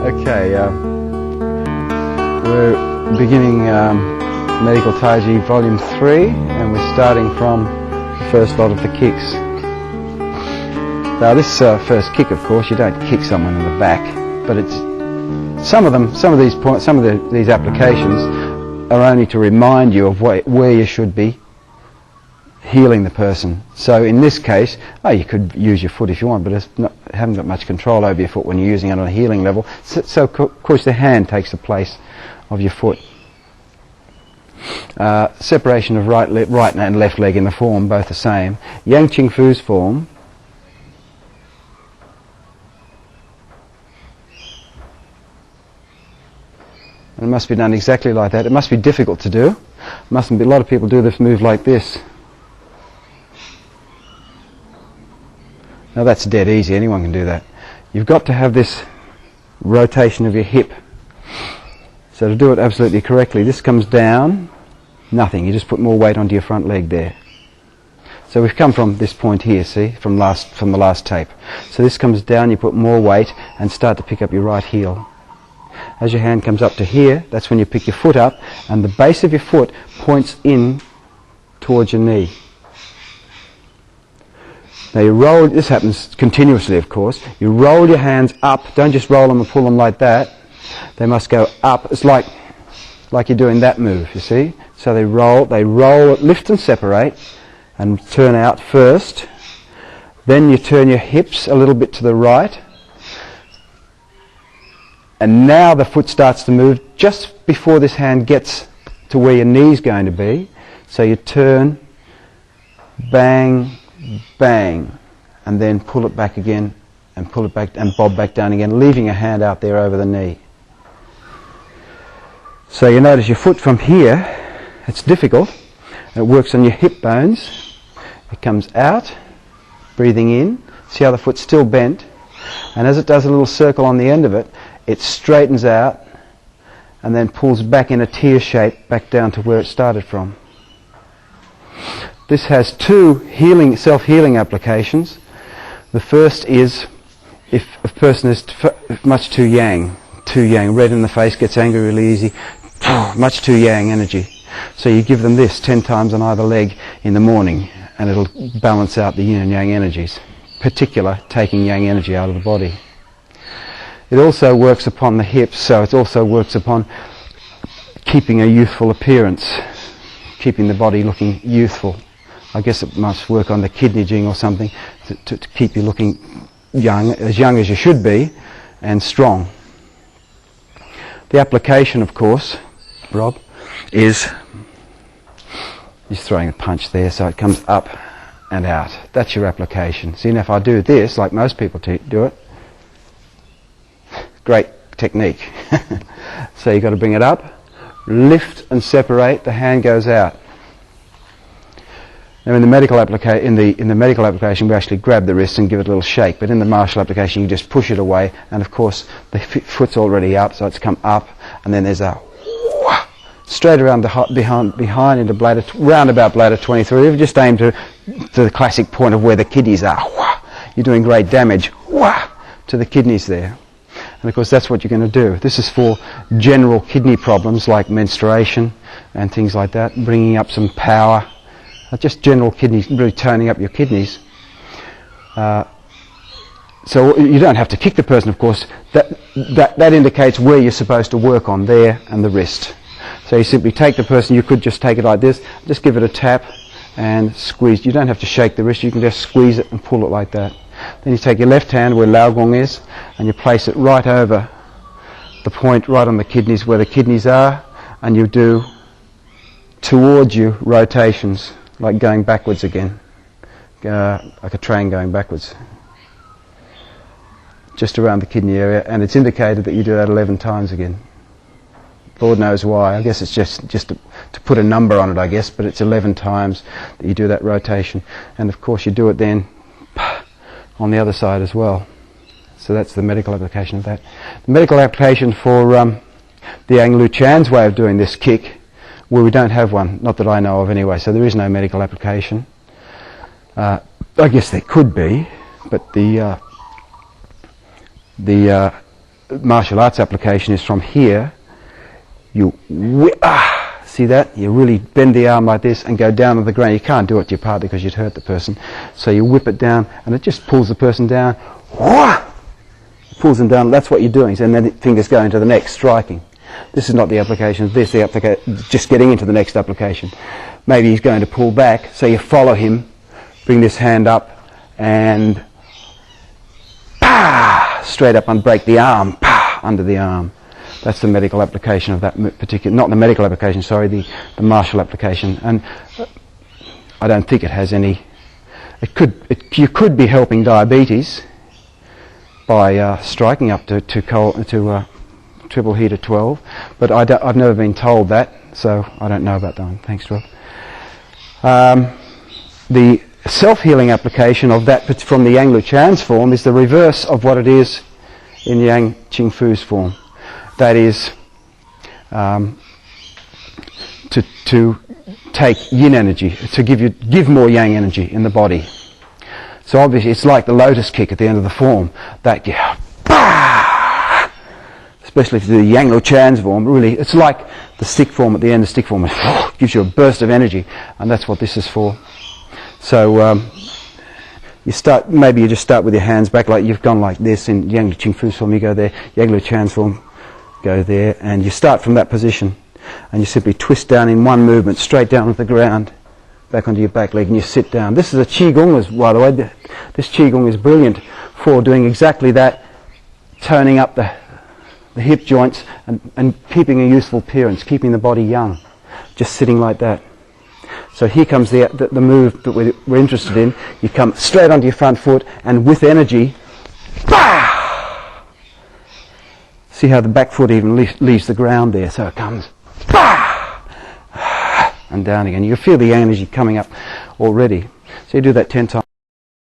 Okay, we're beginning Medical Taiji Volume 3, and we're starting from the first lot of the kicks. Now this first kick, of course, you don't kick someone in the back, but it's some of these applications are only to remind you of where you should be healing the person. So in this case, you could use your foot if you want, but haven't got much control over your foot when you're using it on a healing level. So of course the hand takes the place of your foot. Separation of right and left leg in the form, both the same. Cheng-fu Form. And it must be done exactly like that. It must be difficult to do. Mustn't be. A lot of people do this move like this. Now that's dead easy, anyone can do that. You've got to have this rotation of your hip. So to do it absolutely correctly, this comes down, nothing, you just put more weight onto your front leg there. So we've come from this point here, see, from the last tape. So this comes down, you put more weight and start to pick up your right heel. As your hand comes up to here, that's when you pick your foot up, and the base of your foot points in towards your knee. Now you roll, this happens continuously of course, you roll your hands up, don't just roll them and pull them like that, they must go up. It's like you're doing that move, you see. So they roll, lift and separate and turn out first, then you turn your hips a little bit to the right, and now the foot starts to move just before this hand gets to where your knee's going to be. So you turn, bang, bang, and then pull it back again and pull it back and bob back down again, leaving a hand out there over the knee. So you notice your foot from here, it's difficult. It works on your hip bones. It comes out, breathing in. See how the foot's still bent, and as it does a little circle on the end of it, it straightens out and then pulls back in a tear shape back down to where it started from. This has two self-healing applications. The first is if a person is much too yang, red in the face, gets angry really easy, much too yang energy. So you give them this 10 times on either leg in the morning, and it'll balance out the yin and yang energies, particular taking yang energy out of the body. It also works upon the hips, so it also works upon keeping a youthful appearance, keeping the body looking youthful. I guess it must work on the kidney jing or something to keep you looking young as you should be, and strong. The application, of course, Rob, is just throwing a punch there so it comes up and out. That's your application. See, now if I do this, like most people do it, great technique. So you've got to bring it up, lift and separate, the hand goes out. Now in the medical application we actually grab the wrist and give it a little shake, but in the martial application you just push it away, and of course the foot's already up, so it's come up, and then there's a straight around behind into bladder, roundabout bladder 23. If you just aim to the classic point of where the kidneys are, you're doing great damage to the kidneys there. And of course that's what you're going to do. This is for general kidney problems like menstruation and things like that, bringing up some power. Just general kidneys, really toning up your kidneys. So you don't have to kick the person, of course. That indicates where you're supposed to work on, there and the wrist. So you simply take the person, you could just take it like this, just give it a tap and squeeze. You don't have to shake the wrist, you can just squeeze it and pull it like that. Then you take your left hand where Lao Gong is, and you place it right over the point, right on the kidneys, where the kidneys are, and you do towards you rotations, like going backwards again, like a train going backwards, just around the kidney area, and it's indicated that you do that 11 times again. Lord knows why. I guess it's just to put a number on it, I guess, but it's 11 times that you do that rotation, and of course you do it then on the other side as well. So that's the medical application of that. The medical application for the Yang Lu Chan's way of doing this kick, well, we don't have one, not that I know of anyway, so there is no medical application. I guess there could be, but the martial arts application is from here. You see that? You really bend the arm like this and go down to the ground. You can't do it to your partner because you'd hurt the person. So you whip it down and it just pulls the person down. Pulls them down. That's what you're doing. And then the fingers go into the next, striking. This is not the application. This is the just getting into the next application. Maybe he's going to pull back. So you follow him. Bring this hand up and straight up and break the arm under the arm. That's the medical application of that particular, not the medical application, sorry, the martial application. And I don't think it has any, you could be helping diabetes by striking up to triple heater 12, but I've never been told that, so I don't know about that one. Thanks, Rob. The self-healing application of that from the Yang Lu Chan's form is the reverse of what it is in Yang Cheng-fu's form. That is to take yin energy, to give more yang energy in the body. So obviously it's like the lotus kick at the end of the form. That especially for the Yang Lu Chan's form, really it's like the stick form at the end of stick form. It gives you a burst of energy, and that's what this is for. So maybe you just start with your hands back, like you've gone like this in Yang Lu Cheng-fu's form. You go there, Yang Lu Chan's form, go there, and you start from that position, and you simply twist down in one movement, straight down to the ground, back onto your back leg, and you sit down. This is a Qigong, by the way. This Qigong is brilliant for doing exactly that, toning up the hip joints and keeping a youthful appearance, keeping the body young, just sitting like that. So here comes the move that we're interested in. You come straight onto your front foot, and with energy, see how the back foot even leaves the ground there, so it comes and down again. You feel the energy coming up already. So you do that 10 times.